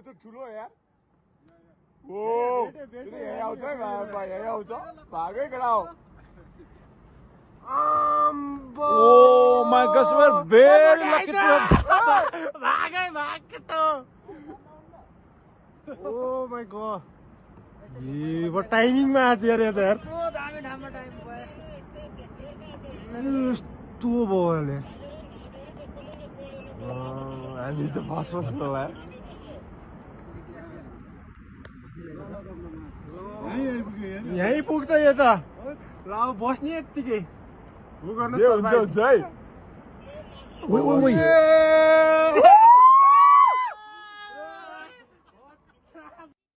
त ठुलो यार ओ यही आउँछ है यही आउँछ भागै केटा हो Oh my gosh, we're very lucky to have. Oh my god. ये वो टाइमिंग में आज यार यार तू बोले हामी त बस्नु होला यही पुग्छ यो त ल बस्ने यतिकै उ गर्न सक्छ है Wait.